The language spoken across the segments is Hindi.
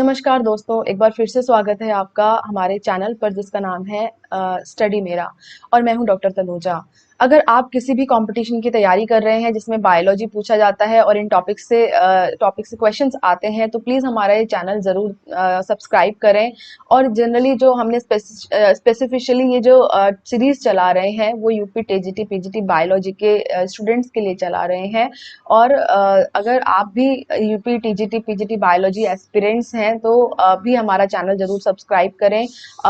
नमस्कार दोस्तों, एक बार फिर से स्वागत है आपका हमारे चैनल पर जिसका नाम है स्टडी मेरा। और मैं हूं डॉक्टर तनुजा। अगर आप किसी भी कंपटीशन की तैयारी कर रहे हैं जिसमें बायोलॉजी पूछा जाता है और इन टॉपिक से क्वेश्चंस आते हैं तो प्लीज़ हमारा ये चैनल ज़रूर सब्सक्राइब करें। और जनरली जो हमने स्पेसिफिकली ये जो सीरीज़ चला रहे हैं वो यूपी टीजीटी पीजीटी बायोलॉजी के स्टूडेंट्स के लिए चला रहे हैं। और अगर आप भी UP TGT PGT biology aspirants हैं तो भी हमारा चैनल जरूर सब्सक्राइब करें।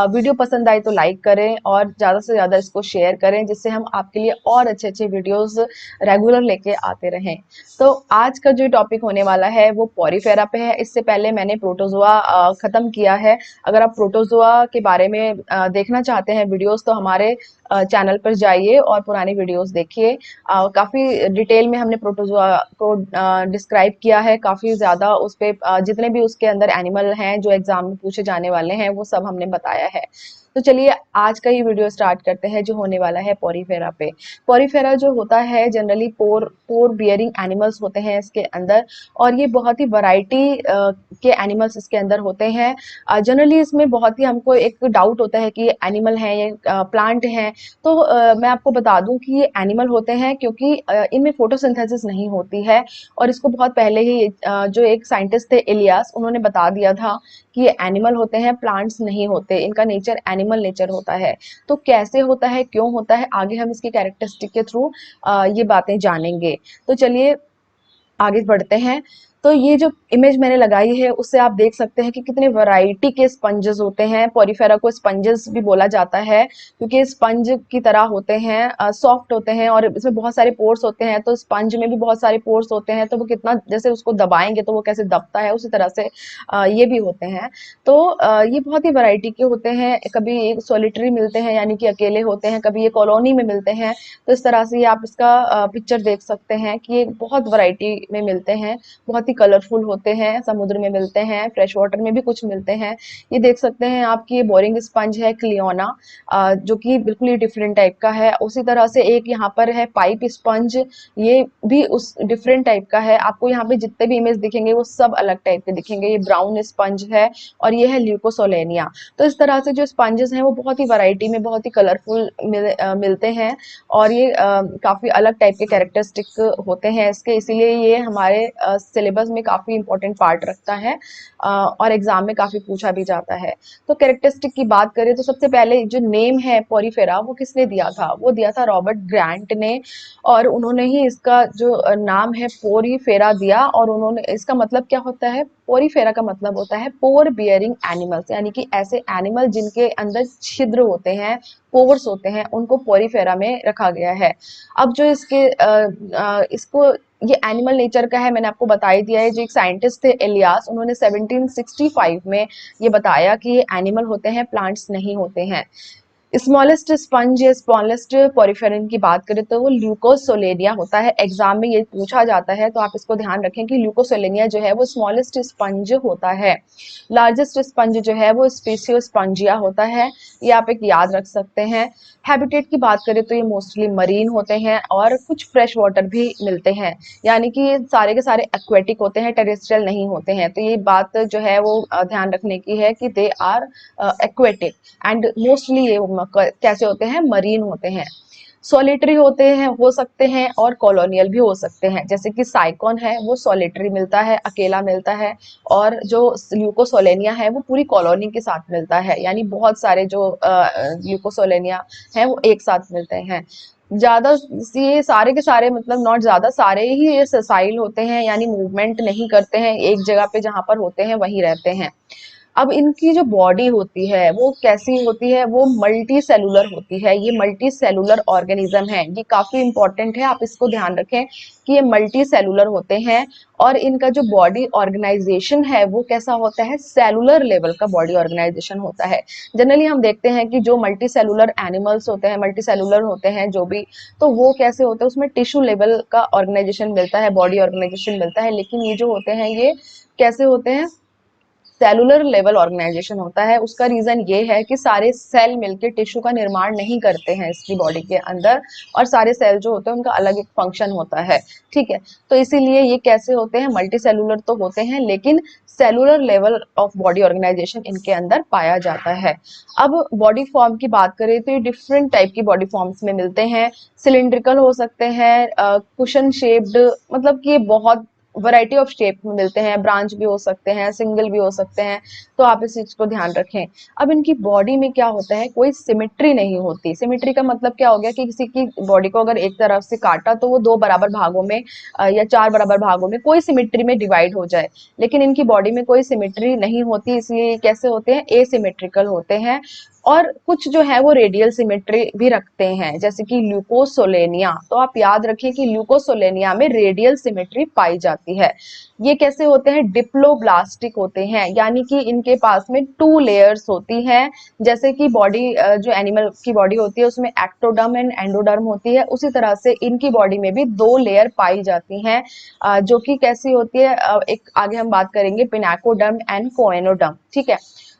वीडियो पसंद आए तो लाइक करें और ज़्यादा से ज़्यादा इसको शेयर करें जिससे हम आपके लिए और अच्छे अच्छे वीडियोस रेगुलर लेके आते रहें। तो आज का जो टॉपिक होने वाला है वो पॉरीफेरा पे है। इससे पहले मैंने प्रोटोजोआ खत्म किया है। अगर आप प्रोटोजोआ के बारे में देखना चाहते हैं वीडियोस तो हमारे चैनल पर जाइए और पुरानी वीडियोस देखिए। काफ़ी डिटेल में हमने प्रोटोजोआ को डिस्क्राइब किया है। काफ़ी ज़्यादा उस पे जितने भी उसके अंदर एनिमल हैं जो एग्जाम में पूछे जाने वाले हैं वो सब हमने बताया है। तो चलिए आज का ये वीडियो स्टार्ट करते हैं जो होने वाला है पॉरीफेरा पे। पॉरीफेरा जो होता है जनरली पोर बियरिंग एनिमल्स होते हैं इसके अंदर। और ये बहुत ही वैरायटी के एनिमल्स इसके अंदर होते हैं। जनरली इसमें बहुत ही हमको एक डाउट होता है कि ये एनिमल है ये प्लांट है। तो मैं आपको बता दूं कि ये एनिमल होते हैं क्योंकि इनमें फोटोसिंथेसिस नहीं होती है। और इसको बहुत पहले ही जो एक साइंटिस्ट थे इलियास उन्होंने बता दिया था कि ये एनिमल होते हैं, प्लांट्स नहीं होते, इनका नेचर एनिमल नेचर होता है। तो कैसे होता है, क्यों होता है, आगे हम इसकी कैरेक्टरिस्टिक के थ्रू ये बातें जानेंगे। तो चलिए आगे बढ़ते हैं। तो ये जो इमेज मैंने लगाई है उससे आप देख सकते हैं कि कितने वैरायटी के स्पंजेस होते हैं। पॉरीफेरा को स्पंजेस भी बोला जाता है क्योंकि स्पंज की तरह होते हैं, सॉफ्ट होते हैं और इसमें बहुत सारे पोर्स होते हैं। तो स्पंज में भी बहुत सारे पोर्स होते हैं तो वो कितना जैसे उसको दबाएंगे तो वो कैसे दबता है उसी तरह से ये भी होते हैं। तो ये बहुत ही वैरायटी के होते हैं। कभी एक सॉलिटरी मिलते हैं यानी कि अकेले होते हैं, कभी ये कॉलोनी में मिलते हैं। तो इस तरह से ये आप इसका पिक्चर देख सकते हैं कि ये बहुत वैरायटी में मिलते हैं। बहुत ही कलरफुल होते हैं, समुद्र में मिलते हैं, फ्रेश वाटर में भी कुछ मिलते हैं। ये देख सकते हैं आप कि ये बोरिंग स्पंज है क्लियोना, जो कि बिल्कुल ही डिफरेंट टाइप का है। उसी तरह से एक यहाँ पर है पाइप स्पंज, ये भी उस डिफरेंट टाइप का है। आपको यहाँ पे जितने भी इमेज दिखेंगे वो सब अलग टाइप के दिखेंगे। ये ब्राउन स्पंज है और ये है ल्यूकोसोलेनिया। तो इस तरह से जो स्पंजेस हैं वो बहुत ही वैरायटी में बहुत ही कलरफुल मिलते हैं। और ये काफ़ी अलग टाइप के कैरेक्टरिस्टिक होते हैं इसके, इसीलिए ये हमारे सिलेबस में काफ़ी इंपॉर्टेंट पार्ट रखता है और एग्जाम में काफ़ी पूछा भी जाता है। तो कैरेक्टरिस्टिक की बात करें तो सबसे पहले जो नेम है पॉरीफेरा वो किसने दिया था, वो दिया था रॉबर्ट ग्रांट ने। और उन्होंने ही इसका जो नाम है पोरीफेरा दिया। और उन्होंने इसका मतलब क्या होता है, पोरीफेरा का मतलब होता है पोर बियरिंग एनिमल्स, यानी कि ऐसे एनिमल जिनके अंदर छिद्र होते हैं, पोर्स होते हैं, उनको पोरीफेरा में रखा गया है। अब जो इसको ये एनिमल नेचर का है मैंने आपको बता ही दिया है। जो एक साइंटिस्ट थे एलियास उन्होंने 1765 में ये बताया कि ये एनिमल होते हैं, प्लांट्स नहीं होते हैं। स्मॉलेस्ट स्पंज या स्मॉलेस्ट पॉरीफेरन की बात करें तो वो ल्यूकोसोलेनिया होता है। एग्जाम में ये पूछा जाता है तो आप इसको ध्यान रखें कि ल्यूकोसोलेनिया जो है वो स्मॉलेस्ट स्पंज होता है। लार्जेस्ट स्पंज जो है वो स्पेसियोस्पंजिया होता है। ये आप एक याद रख सकते हैं। हैबिटेट की बात करें तो ये मोस्टली मरीन होते हैं और कुछ फ्रेश वाटर भी मिलते हैं, यानी कि ये सारे के सारे एक्वेटिक होते हैं, टेरेस्ट्रियल नहीं होते हैं। तो ये बात जो है वो ध्यान रखने की है कि they are aquatic. And mostly ये कैसे होते हैं, मरीन होते हैं। सॉलिटरी होते हैं, हो सकते हैं, और कॉलोनियल भी हो सकते हैं। जैसे कि साइकॉन है वो सॉलिटरी मिलता है, अकेला मिलता है। और जो ल्यूकोसोलेनिया है वो पूरी कॉलोनी के साथ मिलता है, यानी बहुत सारे जो ल्यूकोसोलेनिया है वो एक साथ मिलते हैं। ज्यादा ये सारे के सारे मतलब नॉट ज्यादा, सारे ही ये ससाइल होते हैं, यानी मूवमेंट नहीं करते हैं, एक जगह पे जहां पर होते हैं वहीं रहते हैं। अब इनकी जो बॉडी होती है वो कैसी होती है, वो मल्टी सेलुलर होती है। ये मल्टी सेलुलर ऑर्गेनिज्म है, ये काफी इंपॉर्टेंट है, आप इसको ध्यान रखें कि ये मल्टी सेलुलर होते हैं। और इनका जो बॉडी ऑर्गेनाइजेशन है वो कैसा होता है, सेलुलर लेवल का बॉडी ऑर्गेनाइजेशन होता है। जनरली हम देखते हैं कि जो मल्टी सेलुलर एनिमल्स होते हैं, मल्टी सेलुलर होते हैं जो भी, तो वो कैसे होते हैं, उसमें टिश्यू लेवल का ऑर्गेनाइजेशन मिलता है, बॉडी ऑर्गेनाइजेशन मिलता है। लेकिन ये जो होते हैं ये कैसे होते हैं, सेलुलर लेवल ऑर्गेनाइजेशन होता है। उसका रीजन ये है कि सारे सेल मिलकर टिश्यू का निर्माण नहीं करते हैं इसकी बॉडी के अंदर, और सारे सेल जो होते हैं उनका अलग एक फंक्शन होता है, ठीक है। तो इसीलिए ये कैसे होते हैं, मल्टी सेलुलर तो होते हैं लेकिन cellular level of body organization इनके अंदर पाया जाता है। अब बॉडी फॉर्म की बात करें तो ये डिफरेंट टाइप की बॉडी फॉर्म्स में मिलते हैं। सिलिंड्रिकल हो सकते हैं, कुशन शेप्ड, मतलब कि ये बहुत वैरायटी ऑफ शेप में मिलते हैं, ब्रांच भी हो सकते हैं, सिंगल भी हो सकते हैं, तो आप इस चीज को ध्यान रखें। अब इनकी बॉडी में क्या होता है, कोई सिमेट्री नहीं होती। सिमेट्री का मतलब क्या हो गया कि किसी की बॉडी को अगर एक तरफ से काटा तो वो दो बराबर भागों में या चार बराबर भागों में कोई सिमेट्री में डिवाइड हो जाए, लेकिन इनकी बॉडी में कोई सिमेट्री नहीं होती, इसलिए ये कैसे होते हैं, एसिमेट्रिकल होते हैं। और कुछ जो है वो रेडियल सिमेट्री भी रखते हैं, जैसे कि ल्यूकोसोलेनिया। तो आप याद रखिए कि ल्यूकोसोलेनिया में रेडियल सिमेट्री पाई जाती है। ये कैसे होते हैं, डिप्लोब्लास्टिक होते हैं, यानी कि इनके पास में 2 लेयर्स होती हैं। जैसे कि बॉडी जो एनिमल की बॉडी होती है उसमें एक्टोडर्म एंड एंडोडर्म होती है, उसी तरह से इनकी बॉडी में भी 2 लेयर पाई जाती हैं, जो कि कैसी होती है, एक आगे हम बात करेंगे, पिनाकोडर्म एंड कोएनोडर्म, ठीक है।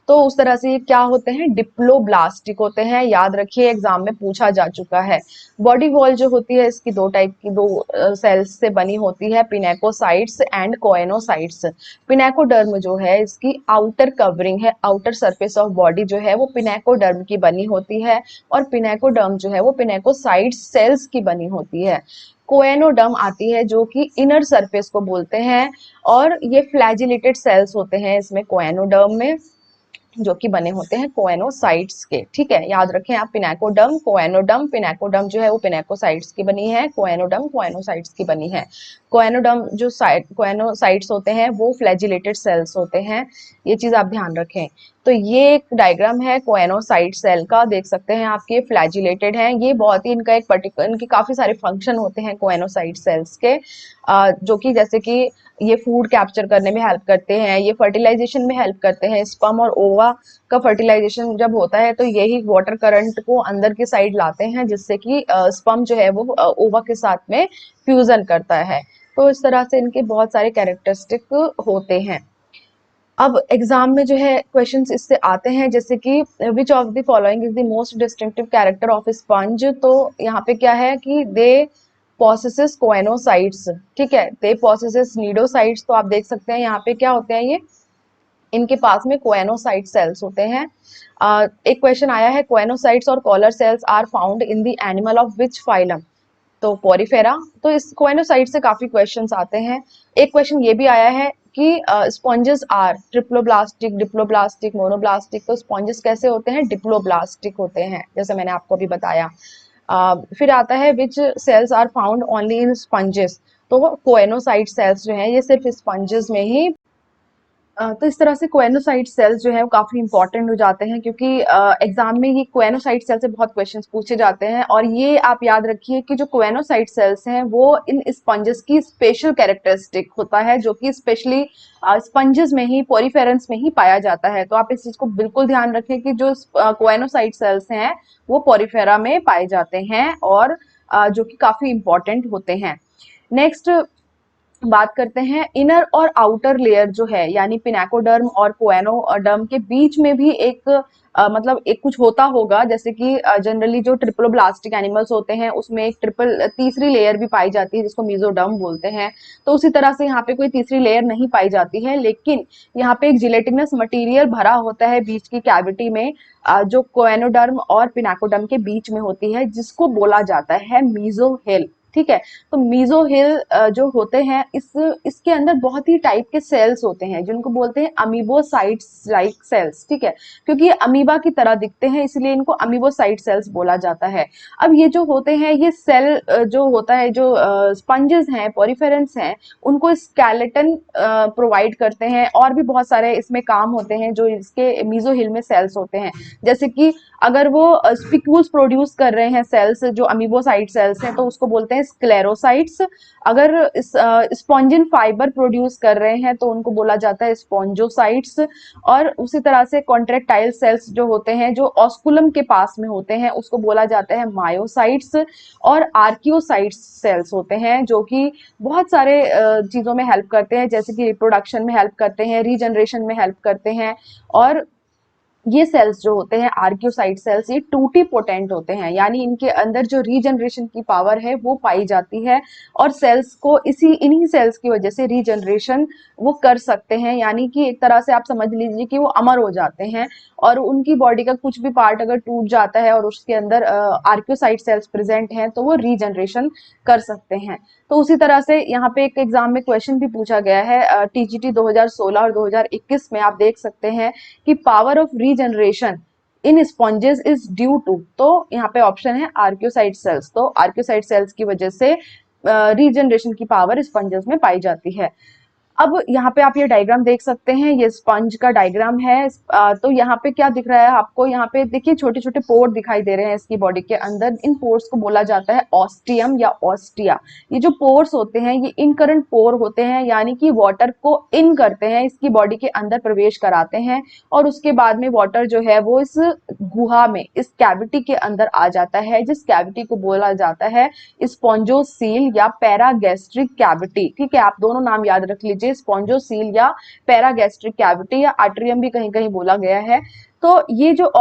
तो उस तरह से ये क्या होते हैं, डिप्लोब्लास्टिक होते हैं, याद रखिए एग्जाम में पूछा जा चुका है। बॉडी वॉल जो होती है इसकी दो टाइप की, दो सेल्स से बनी होती है, पिनेकोसाइट्स एंड कोएनोसाइट्स। पिनेकोडर्म जो है इसकी आउटर कवरिंग है, आउटर सरफेस ऑफ बॉडी जो है वो पिनेकोडर्म की बनी होती है, और पिनेकोडर्म जो है वो पिनेकोसाइट सेल्स की बनी होती है। कोएनोडर्म आती है जो कि इनर सरफेस को बोलते हैं, और ये फ्लैजिलेटेड सेल्स होते हैं इसमें कोएनोडर्म में, जो कि बने होते हैं कोएनोसाइट्स के, ठीक है। याद रखें आप, पिनेकोडर्म, कोएनोडर्म, पिनेकोडर्म जो है वो पिनेकोसाइट्स की बनी है, कोएनोडर्म कोएनोसाइट्स की बनी है। कोएनोडर्म जो कोएनोसाइट्स होते हैं वो फ्लैजिलेटेड सेल्स होते हैं, ये चीज आप ध्यान रखें। तो ये एक डायग्राम है कोएनोसाइट सेल का, देख सकते हैं आपके फ्लैजिलेटेड हैं, ये बहुत ही इनका एक पर्टिकुलर, इनके काफी सारे फंक्शन होते हैं कोएनोसाइट सेल्स के, जो कि जैसे कि ये फूड कैप्चर करने में हेल्प करते हैं, ये फर्टिलाइजेशन में हेल्प करते हैं। स्पर्म और ओवा का फर्टिलाइजेशन जब होता है तो यही वाटर करंट को अंदर की साइड लाते हैं, जिससे कि स्पर्म जो है वो ओवा के साथ में फ्यूजन करता है। तो इस तरह से इनके बहुत सारे कैरेक्टरिस्टिक होते हैं। अब एग्जाम में जो है क्वेश्चंस इससे आते हैं, जैसे कि which of the following is the most distinctive character of sponge. तो यहाँ पे क्या है कि दे पोसेसेस कोएनोसाइट्स, ठीक है, दे पोसेसेस नीडोसाइट्स। तो आप देख सकते हैं यहाँ पे क्या होते हैं, ये इनके पास में कोएनोसाइट सेल्स होते हैं। एक क्वेश्चन आया है, कोएनोसाइट्स और collar cells are found in the animal of which phylum. तो पोरीफेरा। तो इस कोएनोसाइट से काफी क्वेश्चंस आते हैं। एक क्वेश्चन ये भी आया है कि स्पॉन्जेस आर ट्रिप्लोब्लास्टिक, डिप्लोब्लास्टिक, मोनोब्लास्टिक। तो स्पॉन्जेस कैसे होते हैं, डिप्लोब्लास्टिक होते हैं, जैसे मैंने आपको अभी बताया। फिर आता है which cells are found only in sponges. तो कोएनोसाइट सेल्स जो है ये सिर्फ स्पंजेस में ही। तो इस तरह से कोएनोसाइट सेल्स जो है वो काफी इंपॉर्टेंट हो जाते हैं, क्योंकि एग्जाम में ये कोएनोसाइट सेल से बहुत क्वेश्चंस पूछे जाते हैं। और ये आप याद रखिए कि जो कोएनोसाइट सेल्स हैं वो इन स्पंजेस की स्पेशल कैरेक्टरिस्टिक होता है, जो कि स्पेशली स्पंजेस में ही, पोरीफेरेंस में ही पाया जाता है। तो आप इस चीज को बिल्कुल ध्यान रखें कि जो कोएनोसाइट सेल्स हैं वो पोरीफेरा में पाए जाते हैं, और जो कि काफी इंपॉर्टेंट होते हैं। नेक्स्ट बात करते हैं इनर और आउटर लेयर जो है, यानी पिनेकोडर्म और कोएनोडर्म के बीच में भी एक मतलब एक कुछ होता होगा, जैसे कि जनरली जो ट्रिप्लोब्लास्टिक एनिमल्स होते हैं उसमें एक तीसरी लेयर भी पाई जाती है जिसको मीजोडर्म बोलते हैं। तो उसी तरह से यहाँ पे कोई तीसरी लेयर नहीं पाई जाती है, लेकिन यहाँ पे एक जिलेटिनस मटेरियल भरा होता है बीच की कैविटी में, जो कोएनोडर्म और पिनेकोडर्म के बीच में होती है, जिसको बोला जाता है मीजोहिल, ठीक है। तो मीजोहिल जो होते हैं इसके अंदर बहुत ही टाइप के सेल्स होते हैं जिनको बोलते हैं अमीबोसाइट्स लाइक सेल्स, ठीक है। क्योंकि ये अमीबा की तरह दिखते हैं इसलिए इनको अमीबोसाइट सेल्स बोला जाता है। अब ये जो होते हैं ये सेल जो होता है, जो स्पंजेस हैं, पोरीफेरेंस हैं, उनको स्केलेटन प्रोवाइड करते हैं, और भी बहुत सारे इसमें काम होते हैं जो इसके मीजोहिल में सेल्स होते हैं। जैसे कि अगर वो स्पिक्यूल्स प्रोड्यूस कर रहे हैं सेल्स जो अमीबोसाइट सेल्स हैं, तो उसको बोलते हैं हैं स्क्लेरोसाइट्स। अगर स्पॉन्जिन फाइबर प्रोड्यूस कर रहे हैं तो उनको बोला जाता है स्पॉन्जोसाइट्स। और उसी तरह से कॉन्ट्रेक्टाइल सेल्स जो होते हैं, जो ऑस्कुलम के पास में होते हैं, उसको बोला जाता है मायोसाइट्स। और आर्कियोसाइट्स सेल्स होते हैं जो कि बहुत सारे चीजों में हेल्प करते हैं, जैसे कि रिप्रोडक्शन में हेल्प करते हैं, रीजनरेशन में हेल्प करते हैं। और ये सेल्स जो होते हैं आर्क्योसाइट सेल्स, ये टूटी पोटेंट होते हैं, यानी इनके अंदर जो रीजनरेशन की पावर है वो पाई जाती है। और सेल्स को इन्हीं सेल्स की वजह से रीजनरेशन वो कर सकते हैं, यानी कि एक तरह से आप समझ लीजिए कि वो अमर हो जाते हैं। और उनकी बॉडी का कुछ भी पार्ट अगर टूट जाता है और उसके अंदर आर्क्योसाइट सेल्स प्रेजेंट हैं तो वो रीजनरेशन कर सकते हैं। तो उसी तरह से यहाँ पे एक एग्जाम में क्वेश्चन भी पूछा गया है टीजीटी 2016 और 2021 में, आप देख सकते हैं कि power of regeneration in sponges is due to, तो यहाँ पे ऑप्शन है आर्क्योसाइट सेल्स। तो आर्क्योसाइट सेल्स की वजह से रीजनरेशन की पावर स्पंजेस में पाई जाती है। अब यहाँ पे आप ये डायग्राम देख सकते हैं, ये स्पंज का डायग्राम है। तो यहाँ पे क्या दिख रहा है आपको, यहाँ पे देखिए छोटे छोटे पोर दिखाई दे रहे हैं इसकी बॉडी के अंदर। इन पोर्स को बोला जाता है ऑस्टियम या ऑस्टिया। ये जो पोर्स होते हैं ये इनकरेंट पोर होते हैं, यानी कि वाटर को इन करते हैं, इसकी बॉडी के अंदर प्रवेश कराते हैं और उसके बाद में वाटर जो है वो इस गुहा में, इस कैविटी के अंदर आ जाता है, जिस कैविटी को बोला जाता है स्पॉन्जोसील या पैरागैस्ट्रिक कैविटी। ठीक है, आप दोनों नाम याद रख लीजिए, स्पॉन्जोसील या पैरागैस्ट्रिक कैविटी, या आर्ट्रियम भी कहीं कहीं बोला गया है। तो ये जो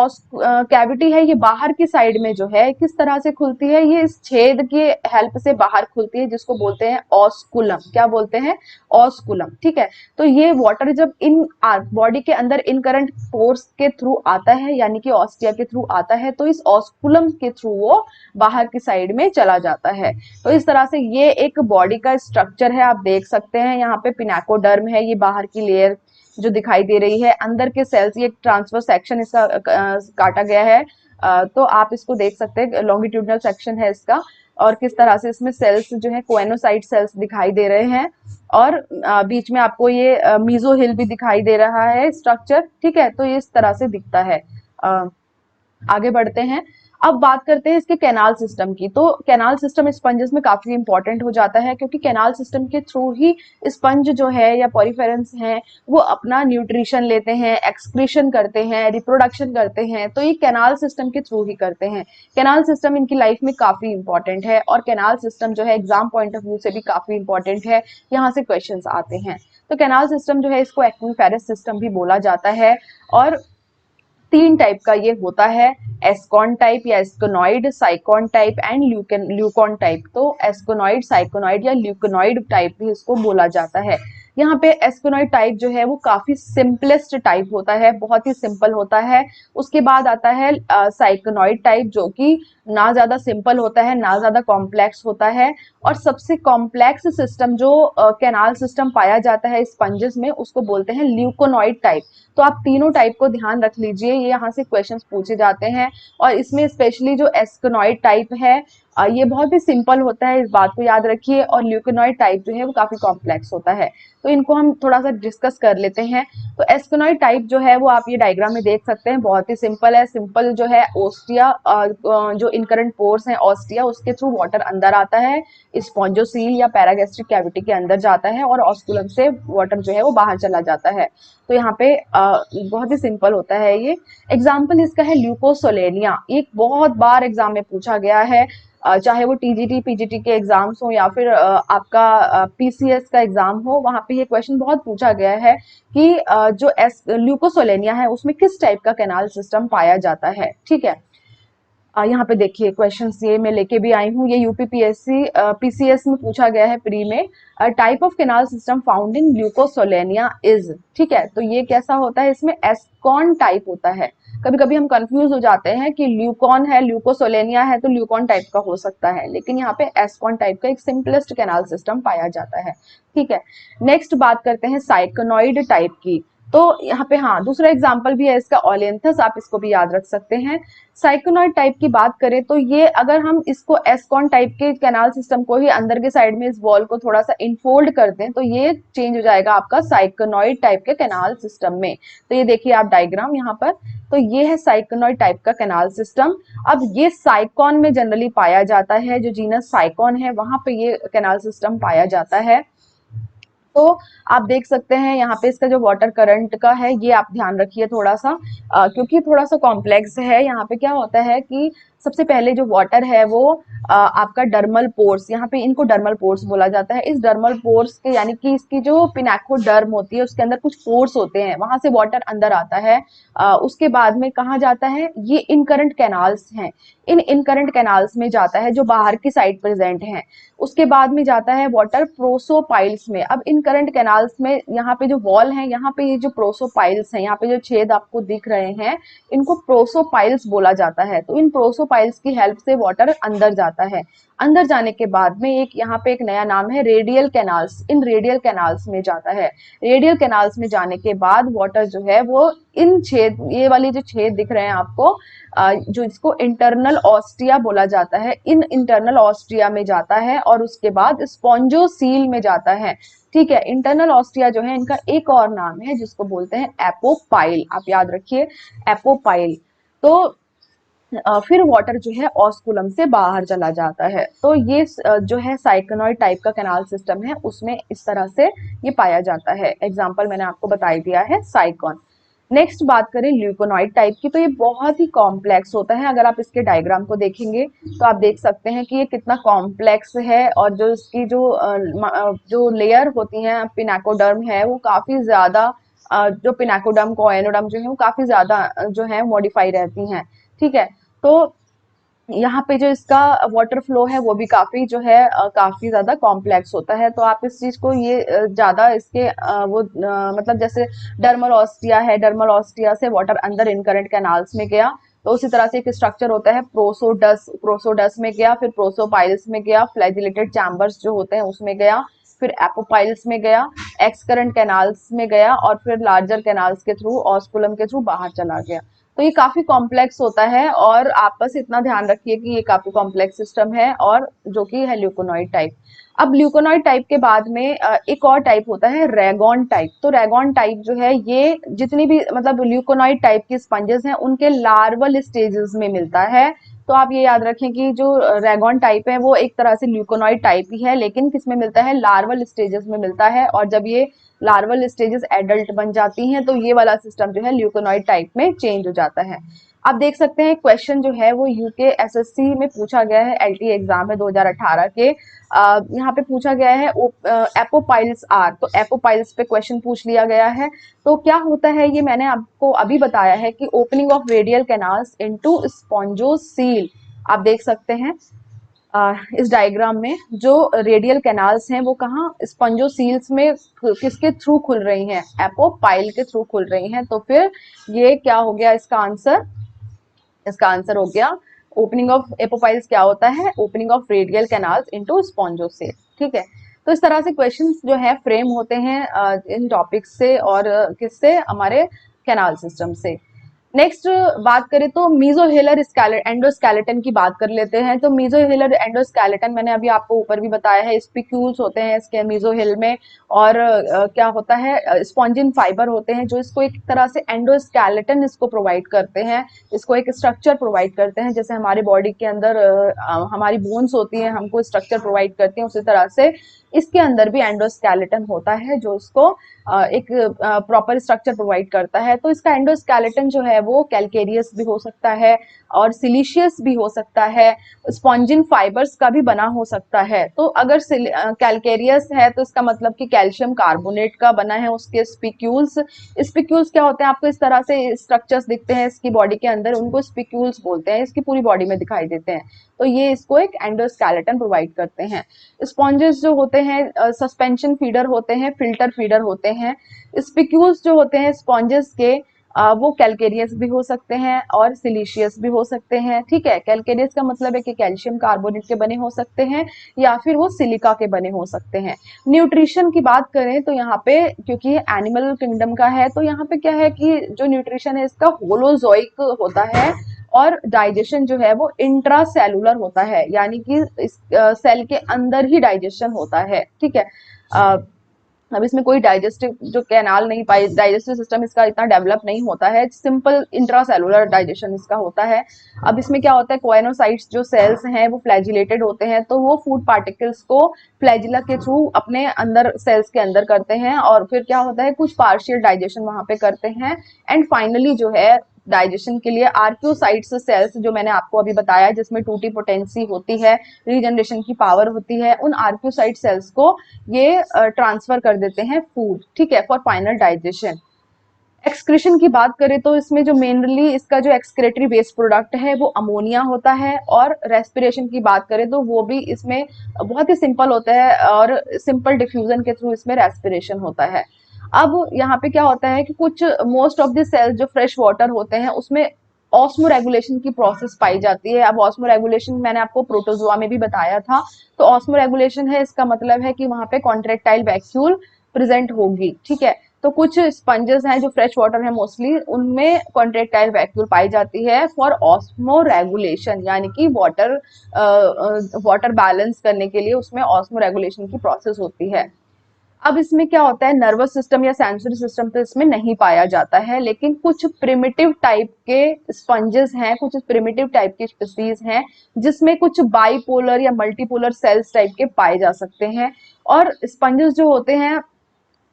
कैविटी है ये बाहर की साइड में जो है किस तरह से खुलती है, ये इस छेद के हेल्प से बाहर खुलती है, जिसको बोलते हैं ऑस्कुलम। क्या बोलते हैं? ऑस्कुलम। ठीक है, तो ये वाटर जब इन बॉडी के अंदर इनकरेंट फोर्स के थ्रू आता है, यानी कि ऑस्टिया के थ्रू आता है, तो इस ऑस्कुलम के थ्रू वो बाहर की साइड में चला जाता है। तो इस तरह से ये एक बॉडी का स्ट्रक्चर है, आप देख सकते हैं। यहाँ पे पिनाकोडर्म है, ये बाहर की लेयर जो दिखाई दे रही है, अंदर के सेल्स, ये ट्रांसफर सेक्शन इसका काटा गया है। तो आप इसको देख सकते हैं, लॉन्गिट्यूडनल सेक्शन है इसका। और किस तरह से इसमें सेल्स जो है कोएनोसाइट सेल्स दिखाई दे रहे हैं। और बीच में आपको ये मीजोहिल भी दिखाई दे रहा है स्ट्रक्चर। ठीक है, तो ये इस तरह से दिखता है। आगे बढ़ते हैं, अब बात करते हैं इसके कैनाल सिस्टम की। तो कैनाल सिस्टम स्पंजेस में काफी इंपॉर्टेंट हो जाता है, क्योंकि कैनाल सिस्टम के थ्रू ही स्पंज जो है या पॉरीफेरेंस हैं वो अपना न्यूट्रिशन लेते हैं, एक्सक्रीशन करते हैं, रिप्रोडक्शन करते हैं, तो ये कैनाल सिस्टम के थ्रू ही करते हैं। कैनाल सिस्टम इनकी लाइफ में काफी इंपॉर्टेंट है, और कैनाल सिस्टम जो है एग्जाम पॉइंट ऑफ व्यू से भी काफी इंपॉर्टेंट है, यहाँ से क्वेश्चन आते हैं। तो कैनाल सिस्टम जो है इसको एक्विफेरस सिस्टम भी बोला जाता है। और 3 टाइप का ये होता है, एस्कॉन टाइप या asconoid, sycon type and leucon type. तो एस्कोनॉइड, साइकोनॉइड या ल्यूकोनॉइड टाइप भी इसको बोला जाता है। यहाँ पे एस्कोनॉइड टाइप जो है वो काफी सिंपलेस्ट टाइप होता है, बहुत ही सिंपल होता है। उसके बाद आता है साइकोनॉइड टाइप, जो कि ना ज्यादा सिंपल होता है ना ज्यादा कॉम्प्लेक्स होता है। और सबसे कॉम्प्लेक्स सिस्टम जो कैनाल सिस्टम पाया जाता है स्पंजेस में, उसको बोलते हैं ल्यूकोनॉइड टाइप। तो आप तीनों टाइप को ध्यान रख लीजिए, ये यहाँ से क्वेश्चंस पूछे जाते हैं। और इसमें स्पेशली जो एस्कोनॉइड टाइप है ये बहुत ही सिंपल होता है, इस बात को याद रखिए। और ल्यूकोनॉइड टाइप जो है वो काफी कॉम्प्लेक्स होता है, तो इनको हम थोड़ा सा डिस्कस कर लेते हैं। तो एस्कोनॉइड टाइप जो है वो आप ये डायग्राम में देख सकते हैं, बहुत ही सिंपल है। सिंपल जो है ओस्टिया, जो इनकरेंट पोर्स हैं ऑस्टिया, उसके थ्रू वाटर अंदर आता है, स्पॉन्जोसील या पैरागैस्ट्रिक कैविटी के अंदर जाता है, और ऑस्कुलम से वाटर जो है वो बाहर चला जाता है। तो यहाँ पे बहुत ही सिंपल होता है ये। एग्जाम्पल इसका है ल्यूकोसोलेनिया, एक बहुत बार एग्जाम में पूछा गया है, चाहे वो टीजीटी पीजीटी के एग्जाम्स हो या फिर आपका पीसीएस का एग्जाम हो, वहां पे ये क्वेश्चन बहुत पूछा गया है कि जो ल्यूकोसोलेनिया है उसमें किस टाइप का कैनाल सिस्टम पाया जाता है। ठीक है, यहाँ पे देखिए क्वेश्चंस ये मैं लेके भी आई हूँ, ये यूपीपीएससी पीसीएस में पूछा गया है प्री में। Type of canal system found in Leucosolenia is. ठीक है, तो ये कैसा होता है, इसमें एस्कॉन टाइप होता है। कभी कभी हम कंफ्यूज हो जाते हैं कि ल्यूकॉन है, ल्यूकोसोलेनिया है, तो ल्यूकॉन टाइप का हो सकता है, लेकिन यहाँ पे एस्कॉन टाइप का एक सिंपलेस्ट कैनाल सिस्टम पाया जाता है। ठीक है, नेक्स्ट बात करते हैं साइकोनॉइड टाइप की। तो यहाँ पे हाँ दूसरा एग्जाम्पल भी है इसका, ओलियंथस, आप इसको भी याद रख सकते हैं। साइकोनॉइड टाइप की बात करें तो ये, अगर हम इसको एस्कॉन टाइप के कैनाल सिस्टम को ही अंदर के साइड में इस वॉल को थोड़ा सा इनफोल्ड कर दें तो ये चेंज हो जाएगा आपका साइकोनॉइड टाइप के कैनाल सिस्टम में। तो ये देखिए आप डायग्राम यहाँ पर, तो ये है साइकोनॉइड टाइप का कैनाल सिस्टम। अब ये साइकॉन में जनरली पाया जाता है, जो जीनस साइकॉन है वहां पे ये कैनाल सिस्टम पाया जाता है। तो आप देख सकते हैं यहाँ पे इसका जो वाटर करंट का है ये आप ध्यान रखिए थोड़ा सा, क्योंकि थोड़ा सा कॉम्प्लेक्स है। यहाँ पे क्या होता है कि सबसे पहले जो वाटर है वो आपका डर्मल पोर्स, यहाँ पे इनको डर्मल पोर्स बोला जाता है। इस डर्मल पोर्स के यानी कि इसकी जो पिनाकोडर्म होती है उसके अंदर कुछ पोर्स होते हैं, वहां से वाटर अंदर आता है। उसके बाद में कहाँ जाता है, ये इनकरंट कैनाल्स हैं, इन इनकरंट कैनाल्स में जाता है जो बाहर की साइड प्रेजेंट हैं। उसके बाद में जाता है वाटर प्रोसोपाइल्स में। अब इन करंट कैनाल्स में यहाँ पे जो वॉल है, यहाँ पे ये जो प्रोसोपाइल्स हैं, यहाँ पे जो छेद आपको दिख रहे हैं, इनको प्रोसोपाइल्स बोला जाता है। तो इन प्रोसोपाइल्स की हेल्प से वाटर अंदर जाता है। अंदर जाने के बाद में एक यहाँ पे एक नया नाम है रेडियल कैनाल्स, इन रेडियल कैनाल्स में जाता है। रेडियल कैनाल्स में जाने के बाद वाटर जो है वो इन छेद, ये वाले जो छेद दिख रहे हैं आपको, जो इसको इंटरनल ऑस्टिया बोला जाता है, इन इंटरनल ऑस्टिया में जाता है और उसके बाद स्पॉन्जोसील में जाता है। ठीक है, इंटरनल ऑस्टिया जो है इनका एक और नाम है जिसको बोलते हैं एपोपाइल, आप याद रखिए एपोपाइल। तो फिर वाटर जो है ऑस्कुलम से बाहर चला जाता है। तो ये जो है साइकोनॉइड टाइप का कैनाल सिस्टम है, उसमें इस तरह से ये पाया जाता है। एग्जाम्पल मैंने आपको बता दिया है साइकॉन। नेक्स्ट बात करें ल्यूकोनॉइड टाइप की, तो ये बहुत ही कॉम्प्लेक्स होता है। अगर आप इसके डायग्राम को देखेंगे तो आप देख सकते हैं कि ये कितना कॉम्प्लेक्स है, और जो इसकी जो लेयर होती है पिनाकोडर्म है वो काफी ज्यादा, जो पिनाकोडर्म कोएनोडर्म जो है वो काफी ज्यादा जो है मॉडिफाई रहती हैं। ठीक है, तो यहाँ पे जो इसका वाटर फ्लो है वो भी काफी जो है काफी ज्यादा कॉम्प्लेक्स होता है। तो आप इस चीज को ये ज्यादा इसके मतलब जैसे डर्मल ऑस्टिया है, डर्मल ऑस्टिया से वाटर अंदर इनकरेंट कैनाल्स में गया, तो उसी तरह से एक स्ट्रक्चर होता है प्रोसोडस, प्रोसोडस में गया, फिर प्रोसोपाइल्स में गया, फ्लैजिलेटेड चैम्बर्स जो होते हैं उसमें गया, फिर एपोपाइल्स में गया, एक्सकरेंट कैनाल्स में गया, और फिर लार्जर कैनाल्स के थ्रू ऑस्कुलम के थ्रू बाहर चला गया। तो ये काफी कॉम्प्लेक्स होता है, और आप बस इतना ध्यान रखिए कि ये काफी कॉम्प्लेक्स सिस्टम है, और जो कि है ल्यूकोनॉइड टाइप। अब ल्यूकोनॉइड टाइप के बाद में एक और टाइप होता है रेगॉन टाइप। तो रेगॉन टाइप जो है ये जितनी भी मतलब ल्यूकोनॉइड टाइप की स्पंजेस हैं उनके लार्वल स्टेजेस में मिलता है। तो आप ये याद रखें कि जो रेगॉन टाइप है वो एक तरह से ल्यूकोनॉइड टाइप ही है, लेकिन किसमें मिलता है, लार्वल स्टेजेस में मिलता है। और जब ये लार्वल स्टेजेस एडल्ट बन जाती हैं तो ये वाला सिस्टम जो है ल्यूकोनॉइड टाइप में चेंज हो जाता है। आप देख सकते हैं क्वेश्चन जो है वो यूके एसएससी में पूछा गया है, एलटी एग्जाम में 2018 के। यहाँ पे पूछा गया है एपोपाइल्स आर, तो एपोपाइल्स पे क्वेश्चन पूछ लिया गया है। तो क्या होता है ये मैंने आपको अभी बताया है कि opening of radial canals into spongocoel. आप देख सकते हैं इस डायग्राम में जो रेडियल कैनाल्स हैं वो कहाँ, स्पंजोसील्स में किसके थ्रू खुल रही हैं, एपोपाइल के थ्रू खुल रही हैं। तो फिर ये क्या हो गया इसका आंसर, इसका आंसर हो गया ओपनिंग ऑफ एपोपाइल्स क्या होता है, opening of radial canals into spongocoel. ठीक है, तो इस तरह से क्वेश्चंस जो है फ्रेम होते हैं इन टॉपिक्स से, और किससे, हमारे कैनाल सिस्टम से। नेक्स्ट बात करें तो मीजोहिलर एंडोस्केलेटन की बात कर लेते हैं। तो मीजोहिलर एंडोस्केलेटन मैंने अभी आपको ऊपर भी बताया है, स्पिक्यूल्स होते हैं इसके मीजोहिल में, और क्या होता है, स्पॉन्जिन फाइबर होते हैं जो इसको एक तरह से एंडोस्केलेटन इसको प्रोवाइड करते हैं, इसको एक स्ट्रक्चर प्रोवाइड करते हैं। जैसे हमारे बॉडी के अंदर हमारी बोन्स होती हैं हमको स्ट्रक्चर प्रोवाइड करती हैं, उसी तरह से इसके अंदर भी एंडोस्केलेटन होता है जो इसको एक प्रॉपर स्ट्रक्चर प्रोवाइड करता है। तो इसका एंडोस्केलेटन जो है वो कैलकेरियस भी हो सकता है और सिलिशियस भी हो सकता है, स्पॉन्जिन फाइबर्स का भी बना हो सकता है। तो अगर कैलकेरियस है तो इसका मतलब कि कैल्शियम कार्बोनेट का बना है उसके स्पिक्यूल्स। स्पिक्यूल्स क्या होते हैं, आपको इस तरह से स्ट्रक्चर्स दिखते हैं इसकी बॉडी के अंदर, उनको स्पिक्यूल्स बोलते हैं, इसकी पूरी बॉडी में दिखाई देते हैं। तो ये इसको एक एंडोस्केलेटन प्रोवाइड करते हैं। स्पॉन्जेस जो होते हैं सस्पेंशन फीडर होते हैं, फिल्टर फीडर होते हैं। स्पिक्यूल्स जो होते हैं स्पॉन्जेस के वो कैलकेरियस भी हो सकते हैं और सिलिशियस भी हो सकते हैं। ठीक है, कैलकेरियस का मतलब है कि कैल्शियम कार्बोनेट के बने हो सकते हैं या फिर वो सिलिका के बने हो सकते हैं। न्यूट्रिशन की बात करें तो यहाँ पे क्योंकि ये एनिमल किंगडम का है तो यहाँ पे क्या है कि जो न्यूट्रिशन है इसका होलोजोइक होता है, और डाइजेशन जो है वो इंट्रासेलुलर होता है, यानी कि इस सेल के अंदर ही डाइजेशन होता है। ठीक है, अब इसमें कोई डाइजेस्टिव जो कैनाल नहीं पाई, डाइजेस्टिव सिस्टम इसका इतना डेवलप नहीं होता है, सिंपल इंट्रासेलुलर डाइजेशन इसका होता है। अब इसमें क्या होता है, कोएनोसाइट्स जो सेल्स हैं वो फ्लैजिलेटेड होते हैं, तो वो फूड पार्टिकल्स को फ्लैजिला के थ्रू अपने अंदर सेल्स के अंदर करते हैं, और फिर क्या होता है, कुछ पार्शियल डाइजेशन वहां पे करते हैं। एंड फाइनली जो है डाइजेशन के लिए आर्क्योसाइट्स सेल्स जो मैंने आपको अभी बताया, जिसमें टूटी पोटेंसी होती है, रीजनरेशन की पावर होती है, उन आर्क्योसाइट सेल्स को ये ट्रांसफर कर देते हैं फूड, ठीक है, फॉर फाइनल डाइजेशन। एक्सक्रीशन की बात करें तो इसमें जो मेनली इसका जो एक्सक्रेटरी वेस्ट प्रोडक्ट है वो अमोनिया होता है, और रेस्पिरेशन की बात करें तो वो भी इसमें बहुत ही सिंपल होता है, और सिंपल डिफ्यूजन के थ्रू इसमें रेस्पिरेशन होता है। अब यहाँ पे क्या होता है कि कुछ मोस्ट ऑफ द सेल्स जो फ्रेश वाटर होते हैं उसमें ऑस्मो रेगुलेशन की प्रोसेस पाई जाती है। अब ऑस्मो रेगुलेशन मैंने आपको प्रोटोजोआ में भी बताया था, तो ऑस्मो रेगुलेशन है, इसका मतलब है कि वहां पे कॉन्ट्रेक्टाइल वैक्यूल प्रेजेंट होगी, ठीक है। तो कुछ स्पंजेस हैं जो फ्रेश वाटर है मोस्टली, उनमें कॉन्ट्रेक्टाइल वैक्यूल पाई जाती है फॉर ऑस्मो रेगुलेशन, यानी कि वाटर बैलेंस करने के लिए उसमें ऑस्मो रेगुलेशन की प्रोसेस होती है। अब इसमें क्या होता है, नर्वस सिस्टम या सेंसरी सिस्टम तो इसमें नहीं पाया जाता है, लेकिन कुछ प्रिमिटिव टाइप के स्पंजेस हैं, कुछ प्रिमिटिव टाइप की स्पीसीज हैं जिसमें कुछ बाइपोलर या मल्टीपोलर सेल्स टाइप के पाए जा सकते हैं। और स्पंजेस जो होते हैं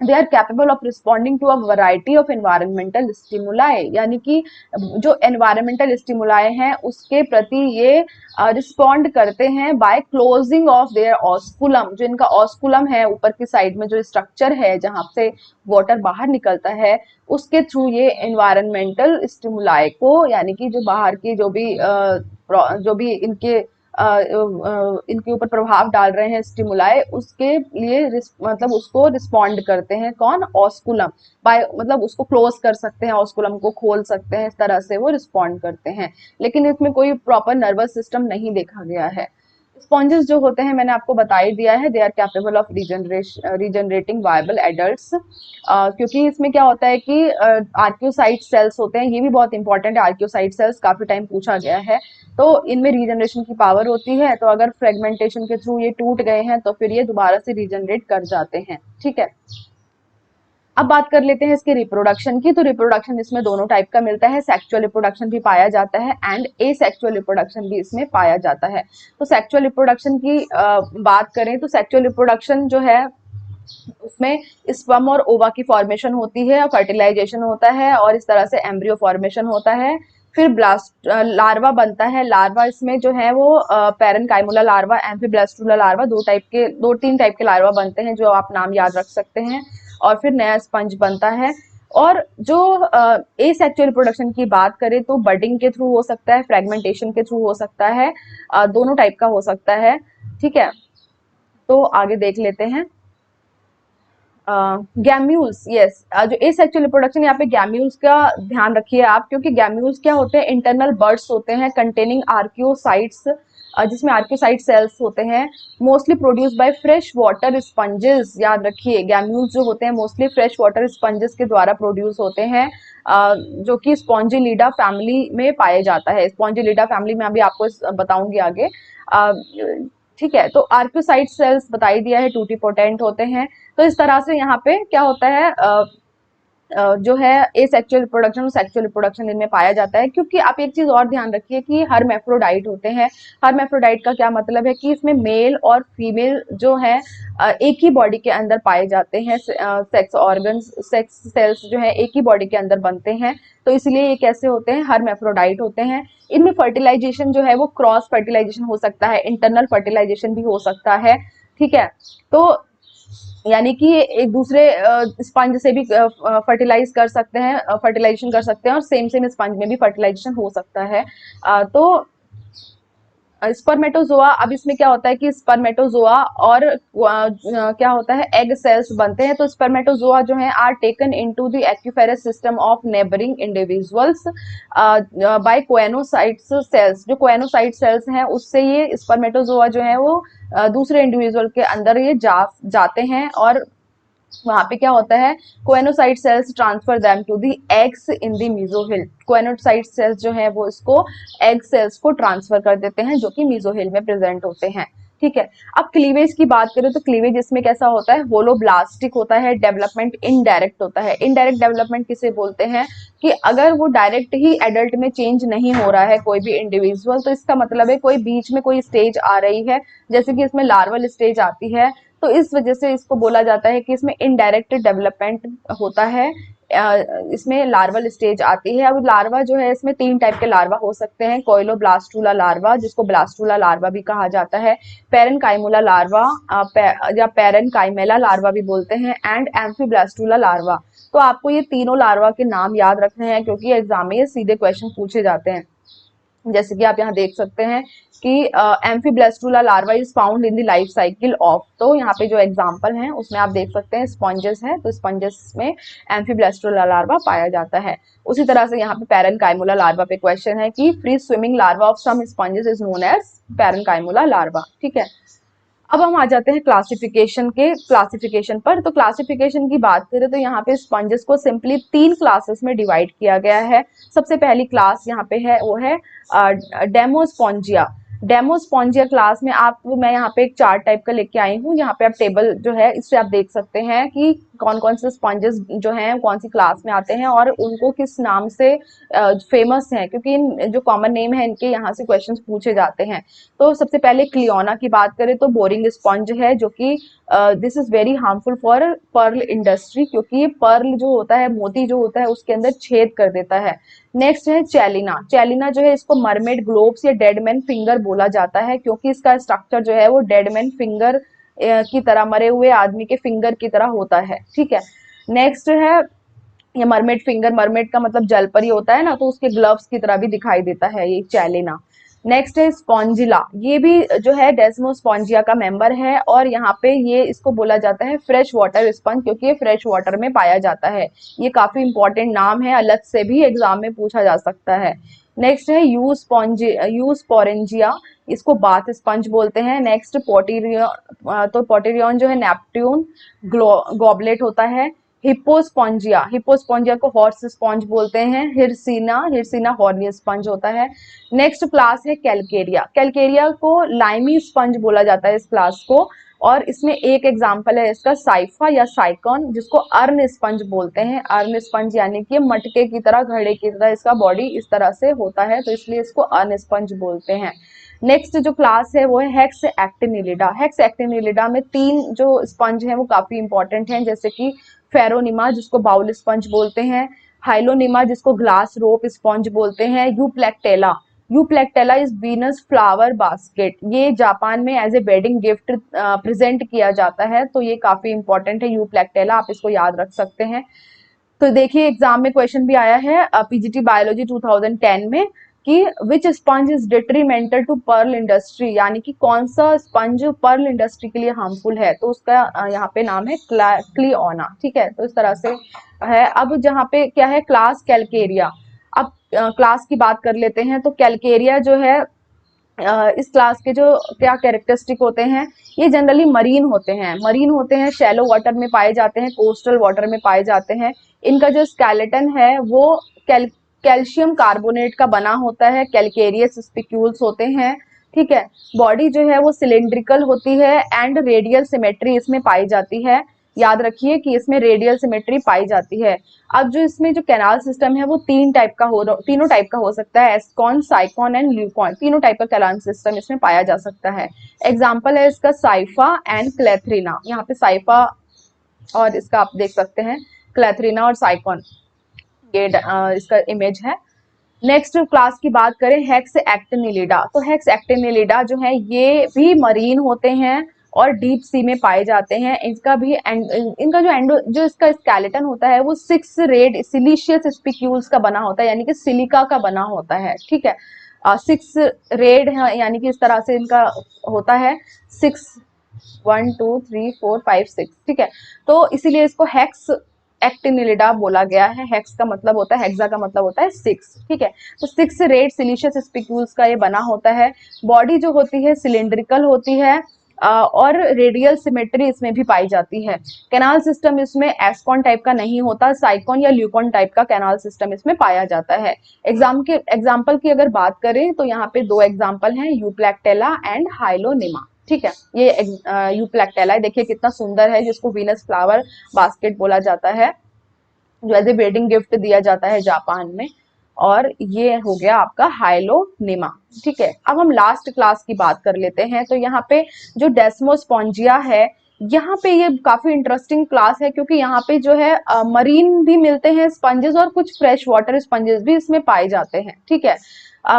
they are capable of responding to a variety of environmental stimuli, यानी कि जो एनवायरमेंटल स्टिमुलाई हैं उसके प्रति ये रिस्पॉन्ड करते हैं by closing of their osculum. जो इनका ऑस्कुलम है ऊपर की साइड में जो स्ट्रक्चर है जहां से वाटर बाहर निकलता है, उसके थ्रू ये एनवायरमेंटल स्टिमुलाई को, यानी कि जो बाहर की जो भी इनके ऊपर प्रभाव डाल रहे हैं स्टिमुलाई, उसके लिए मतलब उसको रिस्पॉन्ड करते हैं कौन, ऑस्कुलम। बाय मतलब उसको क्लोज कर सकते हैं, ऑस्कुलम को खोल सकते हैं, इस तरह से वो रिस्पॉन्ड करते हैं, लेकिन इसमें कोई प्रॉपर नर्वस सिस्टम नहीं देखा गया है। स्पॉन्जेस जो होते हैं मैंने आपको बता ही दिया है, they are capable of regenerating viable adults, क्योंकि इसमें क्या होता है कि आर्क्योसाइट सेल्स होते हैं, ये भी बहुत इंपॉर्टेंट है, आर्क्योसाइट सेल्स काफी टाइम पूछा गया है। तो इनमें रीजनरेशन की पावर होती है, तो अगर फ्रेगमेंटेशन के थ्रू ये टूट गए हैं तो फिर ये दोबारा से रीजनरेट कर जाते हैं, ठीक है। अब बात कर लेते हैं इसके रिप्रोडक्शन की। तो रिप्रोडक्शन इसमें दोनों टाइप का मिलता है, सेक्सुअल रिप्रोडक्शन भी पाया जाता है एंड एसेक्सुअल रिप्रोडक्शन भी इसमें पाया जाता है। तो सेक्सुअल रिप्रोडक्शन की बात करें तो सेक्सुअल रिप्रोडक्शन जो है उसमें स्पर्म और ओवा की फॉर्मेशन होती है, फर्टिलाइजेशन होता है, और इस तरह से एम्ब्रियो फॉर्मेशन होता है। फिर ब्लास्ट लार्वा बनता है। लार्वा इसमें जो है वो पैरेनकाइमुला लार्वा, एम्फीब्लास्टुला लार्वा, दो तीन टाइप के लार्वा बनते हैं जो आप नाम याद रख सकते हैं, और फिर नया स्पंज बनता है। और जो एसेक्सुअल रिप्रोडक्शन की बात करें तो बडिंग के थ्रू हो सकता है, फ्रेगमेंटेशन के थ्रू हो सकता है, दोनों टाइप का हो सकता है, ठीक है। तो आगे देख लेते हैं। गैम्यूल्स, यस, जो एसेक्सुअल रिप्रोडक्शन, यहाँ पे गैम्यूल्स का ध्यान रखिए आप, क्योंकि गैम्यूल्स क्या होते हैं, इंटरनल बर्ड्स होते हैं कंटेनिंग आर्क्योसाइट्स, जिसमें आर्क्योसाइट सेल्स होते हैं, mostly produce by fresh water sponges. याद रखिए गैम्यूल्स जो होते हैं मोस्टली फ्रेश वाटर स्पंजेस के द्वारा प्रोड्यूस होते हैं, जो कि स्पॉन्जिलीडा फैमिली में पाए जाता है। स्पॉन्जिलीडा फैमिली में अभी आपको बताऊंगी आगे, ठीक है। तो आर्क्योसाइट सेल्स बता ही दिया है, टूटी पोटेंट होते हैं। तो इस तरह से यहाँ पे क्या होता है, जो है एसेक्सुअल रिप्रोडक्शन और सेक्सुअल रिप्रोडक्शन इनमें पाया जाता है। क्योंकि आप एक चीज और ध्यान रखिए कि हर्मेफ्रोडाइट होते हैं। हर्मेफ्रोडाइट का क्या मतलब है कि इसमें मेल और फीमेल जो है एक ही बॉडी के अंदर पाए जाते हैं, सेक्स ऑर्गन्स, सेक्स सेल्स जो है एक ही बॉडी के अंदर बनते हैं, तो इसलिए ये कैसे होते हैं, हर्मेफ्रोडाइट होते हैं। इनमें फर्टिलाइजेशन जो है वो क्रॉस फर्टिलाइजेशन हो सकता है, इंटरनल फर्टिलाइजेशन भी हो सकता है, ठीक है। तो यानी कि एक दूसरे स्पंज से भी फर्टिलाइज कर सकते हैं, फर्टिलाइजेशन कर सकते हैं, और सेम सेम स्पंज में भी फर्टिलाइजेशन हो सकता है। तो स्पर्मेटोजोआ, अब इसमें क्या होता है कि स्पर्मेटोजोआ और क्या होता है, एग सेल्स बनते हैं। तो स्पर्मेटोजोआ जो है are taken into the aquiferous system of neighbouring individuals by choanocytes cells. जो कोएनोसाइट सेल्स हैं उससे ये स्पर्मेटोजोआ जो है वो दूसरे इंडिविजुअल के अंदर ये जाते हैं, और वहां पे क्या होता है, choanocyte cells transfer them to the eggs in the mesohyl. Choanocyte cells जो है वो इसको एग सेल्स को ट्रांसफर कर देते हैं जो कि मीजोहिल में प्रेजेंट होते हैं, ठीक है। अब क्लीवेज की बात करें तो क्लीवेज इसमें कैसा होता है, होलोब्लास्टिक होता है, डेवलपमेंट इनडायरेक्ट होता है। इनडायरेक्ट डेवलपमेंट किसे बोलते हैं कि अगर वो डायरेक्ट ही एडल्ट में चेंज नहीं हो रहा है कोई भी इंडिविजुअल, तो इसका मतलब है कोई बीच में कोई स्टेज आ रही है, जैसे कि इसमें लार्वल स्टेज आती है, तो इस वजह से इसको बोला जाता है कि इसमें इनडायरेक्ट डेवलपमेंट होता है, इसमें लार्वल स्टेज आती है। अब लार्वा जो है, इसमें 3 टाइप के लार्वा हो सकते हैं, कोइलोब्लास्टुला लार्वा जिसको ब्लास्टुला लार्वा भी कहा जाता है, पेरेनकाइमुला लार्वा या पेरेनकाइमेला लार्वा भी बोलते हैं, एंड एम्फीब्लास्टुला लार्वा। तो आपको ये तीनों लार्वा के नाम याद रखने हैं क्योंकि एग्जाम में ये सीधे क्वेश्चन पूछे जाते हैं। जैसे कि आप यहाँ देख सकते हैं कि amphiblastula larva is found in the life cycle of, तो यहाँ पे जो एग्जांपल है उसमें आप देख सकते हैं स्पॉन्जेस है, तो स्पॉन्जेस में एम्फीब्लास्टुला लार्वा पाया जाता है। उसी तरह से यहाँ पे पेरेनकाइमुला लार्वा पे क्वेश्चन है कि free swimming larva of some sponges is known as parenchymula larva. ठीक है, अब हम आ जाते हैं क्लासिफिकेशन पर। तो क्लासिफिकेशन की बात करें तो यहाँ पे स्पंजेस को सिंपली 3 क्लासेस में डिवाइड किया गया है। सबसे पहली क्लास यहाँ पे है वो है डेमोस्पोंजिया। डेमोस्पोंजिया क्लास में मैं यहाँ पे एक चार्ट टाइप का लेके आई हूँ, यहाँ पे आप टेबल जो है इससे आप देख सकते हैं कि कौन कौन से स्पंजेस जो हैं कौन सी क्लास में आते हैं और उनको किस नाम से फेमस हैं, क्योंकि इन जो कॉमन नेम है इनके यहाँ से क्वेश्चंस पूछे जाते हैं। तो सबसे पहले क्लियोना की बात करें तो बोरिंग स्पंज है, जो कि this is very harmful for pearl industry, क्योंकि ये पर्ल जो होता है, मोती जो होता है उसके अंदर छेद कर देता है। नेक्स्ट है चैलिना। चैलिना जो है इसको मरमेड ग्लोब्स या डेडमैन फिंगर बोला जाता है, क्योंकि इसका स्ट्रक्चर जो है वो डेडमैन फिंगर की तरह, मरे हुए आदमी के फिंगर की तरह होता है। ठीक है, नेक्स्ट है ये मरमेड फिंगर, मरमेड का मतलब जलपरी होता है ना, तो उसके ग्लव्स की तरह भी दिखाई देता है ये चैलिना। नेक्स्ट है स्पॉन्जिला, ये भी जो है डेस्मोस्पोंजिया का मेंबर है और यहाँ पे ये इसको बोला जाता है फ्रेश वाटर स्पंज, क्योंकि ये फ्रेश वाटर में पाया जाता है। ये काफी इंपॉर्टेंट नाम है, अलग से भी एग्जाम में पूछा जा सकता है। नेक्स्ट है यूस्पोरेंजिया, इसको बाथ स्पंज बोलते हैं। नेक्स्ट पोटेरियन, तो पोटेरियन जो है नेपट्यून गॉबलेट होता है। हिप्पोस्पोंजिया, हिप्पोस्पोंजिया को हॉर्स स्पॉन्ज बोलते हैं। हिरसिना, हिरसिना हॉर्नी स्पंज होता है। नेक्स्ट क्लास है कैलकेरिया। कैलकेरिया को लाइमी स्पंज बोला जाता है इस क्लास को, और इसमें एक एग्जांपल है इसका साइफा या साइकॉन, जिसको अर्न स्पंज बोलते हैं। अर्न स्पंज यानी कि मटके की तरह, घड़े की तरह इसका बॉडी इस तरह से होता है, तो इसलिए इसको अर्न स्पंज बोलते हैं। नेक्स्ट जो क्लास है वो है हेक्स एक्टिनिलिडा। हेक्स एक्टिनिलिडा में 3 जो स्पंज हैं वो काफी इंपॉर्टेंट हैं, जैसे कि फेरोनिमा जिसको बाउल स्पंज बोलते हैं, हाइलोनिमा जिसको ग्लास रोप स्पंज बोलते हैं, Euplectella, Euplectella is Venus flower basket, ये जापान में as a wedding gift present किया जाता है, तो ये काफी इंपॉर्टेंट है यूप्लेक्टेला, आप इसको याद रख सकते हैं। तो देखिए एग्जाम में क्वेश्चन भी आया है पीजीटी बायोलॉजी 2010 में कि which sponge is detrimental to pearl industry, यानी कि कौन सा स्पंज पर्ल इंडस्ट्री के लिए हार्मफुल है, तो उसका यहाँ पे नाम है क्लियोना। ठीक है, तो इस तरह से है। अब जहाँ पे क्या है क्लास कैलकेरिया, अब क्लास की बात कर लेते हैं। तो कैलकेरिया जो है इस क्लास के जो क्या कैरेक्टरिस्टिक होते हैं, ये जनरली मरीन होते हैं, मरीन होते हैं, शैलो वाटर में पाए जाते हैं, कोस्टल वाटर में पाए जाते हैं। इनका जो स्केलेटन है वो कैल्शियम कार्बोनेट का बना होता है, कैलकेरियस स्पिक्यूल्स होते हैं। ठीक है, बॉडी जो है वो सिलेंड्रिकल होती है एंड रेडियल सिमेट्री इसमें पाई जाती है। याद रखिए कि इसमें रेडियल सिमेट्री पाई जाती है। अब जो इसमें जो कैनाल सिस्टम है वो तीनों टाइप का हो सकता है, एस्कॉन, साइकॉन एंड ल्यूकॉन, तीनों टाइप का कैनाल सिस्टम इसमें पाया जा सकता है। एग्जाम्पल है इसका साइफा एंड क्लेथरीना, यहाँ पे साइफा और इसका आप देख सकते हैं क्लेथरीना और साइकॉन, ये इसका इमेज है। नेक्स्ट क्लास की बात करें हेक्स एक्टिनिलिडा, तो हेक्स एक्टिनिलिडा जो है ये भी मरीन होते हैं और डीप सी में पाए जाते हैं। इनका जो इसका स्केलेटन होता है वो 6 रेड सिलिशियस स्पिक्यूल्स का बना होता है, यानी कि सिलिका का बना होता है। ठीक है, 6 रेड है, यानी कि इस तरह से इनका होता है 6, 1 2 3 4 5 6। ठीक है, तो इसीलिए इसको हेक्स एक्टिनिलिडा बोला गया है। हेक्स का मतलब होता है, हेक्सा का मतलब होता है 6। ठीक है, तो 6 रेड सिलिशियस स्पिक्यूल्स का ये बना होता है। बॉडी जो होती है सिलिंड्रिकल होती है और रेडियल सिमेट्री इसमें भी पाई जाती है। कैनाल सिस्टम इसमें एस्कॉन टाइप का नहीं होता, साइकॉन या ल्यूकॉन टाइप का कैनाल सिस्टम इसमें पाया जाता है। एग्जाम्पल की अगर बात करें तो यहाँ पे 2 एग्जाम्पल हैं, यूप्लेक्टेला एंड हाइलोनिमा। ठीक है। ये यूप्लेक्टेला है, देखिए कितना सुंदर है, जिसको वीनस फ्लावर बास्केट बोला जाता है, जो एज ए वेडिंग गिफ्ट दिया जाता है जापान में। और ये हो गया आपका हाइलोनिमा। ठीक है, अब हम लास्ट क्लास की बात कर लेते हैं। तो यहाँ पे जो डेस्मोस्पोंजिया है, यहाँ पे ये काफी इंटरेस्टिंग क्लास है, क्योंकि यहाँ पे जो है मरीन भी मिलते हैं स्पंजेस, और कुछ फ्रेश वाटर स्पंजेस भी इसमें पाए जाते हैं। ठीक है,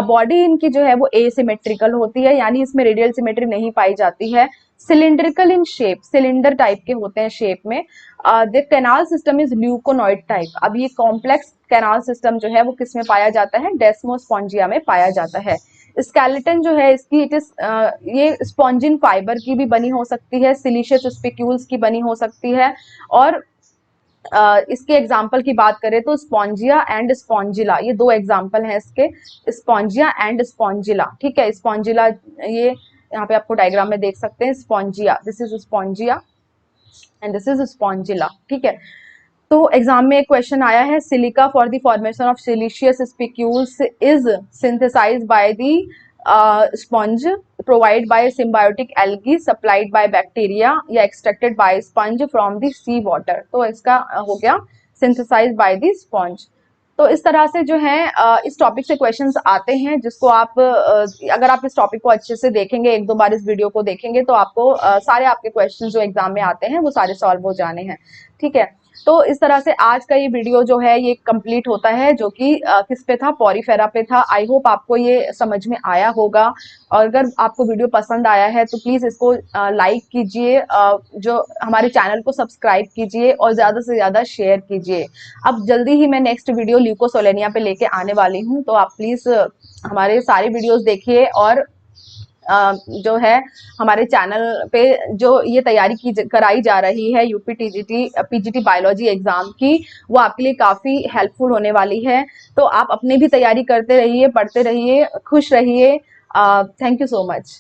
बॉडी इनकी जो है वो एसिमेट्रिकल होती है, यानी इसमें रेडियल सिमेट्री नहीं पाई जाती है। Cylindrical in shape, cylinder type के होते हैं शेप में। The canal system is leuconoid type. अब ये कॉम्प्लेक्स कैनाल सिस्टम जो है वो किस में पाया जाता है? डेस्मोस्पोंजिया में पाया जाता है। स्केलेटन जो है इसकी, इट इज ये स्पॉन्जिन फाइबर की भी बनी हो सकती है, सिलिशियस स्पिक्यूल्स की बनी हो सकती है। और इसके एग्जाम्पल की बात करें तो स्पॉन्जिया एंड स्पॉन्जिला, ये दो एग्जाम्पल हैं इसके, स्पॉन्जिया एंड स्पॉन्जिला। ठीक है, स्पॉन्जिला ये यहाँ पे आपको डायग्राम में देख सकते हैं, Spongia, this is Spongia and this is Spongilla. ठीक है, तो एग्जाम में एक क्वेश्चन आया है, silica for the formation of siliceous spicules is synthesized by the sponge provide by symbiotic algae supplied by bacteria या extracted by sponge from the sea water. तो इसका हो गया सिंथेसाइज्ड बाय द स्पंज। तो इस तरह से जो है इस टॉपिक से क्वेश्चंस आते हैं, जिसको आप अगर आप इस टॉपिक को अच्छे से देखेंगे, एक दो बार इस वीडियो को देखेंगे, तो आपको सारे आपके क्वेश्चन जो एग्जाम में आते हैं वो सारे सॉल्व हो जाने हैं। ठीक है, तो इस तरह से आज का ये वीडियो जो है ये कंप्लीट होता है, जो कि किस पे था? पॉरीफेरा पे था। आई होप आपको ये समझ में आया होगा, और अगर आपको वीडियो पसंद आया है तो प्लीज इसको लाइक कीजिए, जो हमारे चैनल को सब्सक्राइब कीजिए और ज्यादा से ज्यादा शेयर कीजिए। अब जल्दी ही मैं नेक्स्ट वीडियो ल्यूकोसोलेनिया पे लेके आने वाली हूँ, तो आप प्लीज हमारे सारे वीडियोस देखिए, और जो है हमारे चैनल पे जो ये तैयारी की कराई जा रही है UP TGT PGT biology exam की, वो आपके लिए काफी हेल्पफुल होने वाली है। तो आप अपनी भी तैयारी करते रहिए, पढ़ते रहिए, खुश रहिए। Thank you so much.